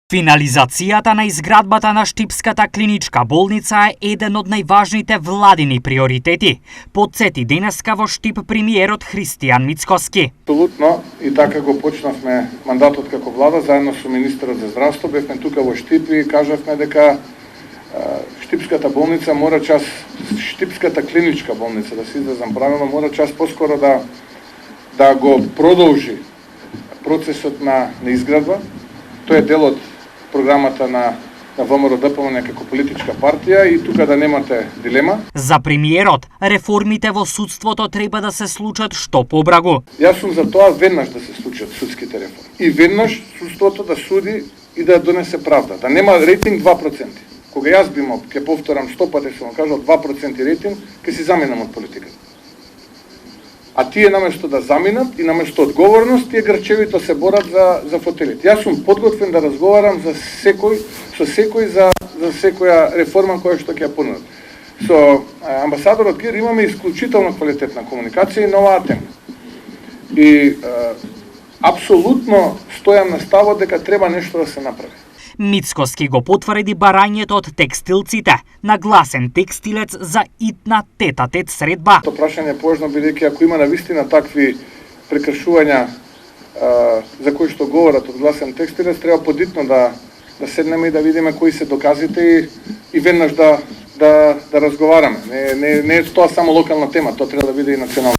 Финализацијата на изградбата на Штипската клиничка болница е еден од најважните владини приоритети, потсети денеска во Штип премиерот Христијан Мицкоски. Апсолутно, и така го почнавме мандатот како влада, заедно со министерот за здравство, бевме тука во Штип и кажавме дека Штипската болница мора Штипската клиничка болница, да се изразам правилно, мора поскоро да го продолжи процесот на изградба. Тој е дел од програмата на ВМРО-ДПМН како политичка партија и тука да немате дилема. За премиерот, реформите во судството треба да се случат што побрагу. Јас сум за тоа веднаш да се случат судските реформи. И веднаш судството да суди и да донесе правда. Да нема рейтинг 2%. Кога јас би мог, ќе повторам 100 пати, сум кажал 2% рейтинг, ќе си заминам од политиката. А тие наместо да заминат и наместо одговорност, тие грчевито се борат за фотелите. Јас сум подготвен да разговарам со секој за секоја реформа која што ќе ја понудат. Со амбасадорот Гир имаме исклучително квалитетна комуникација и на оваа тема. И апсолутно стојам на ставот дека треба нешто да се направи. Мицкоски го потврди барањето од текстилците, нагласен текстилец за итна тета-тет средба. То прашање е поежно бидејќи ако има навистина такви прекршувања за кои што говорат од гласен текстилец, треба подитно да седнеме и да видиме кои се доказите и веднаш да разговараме. Не е тоа само локална тема, тоа треба да биде и национална.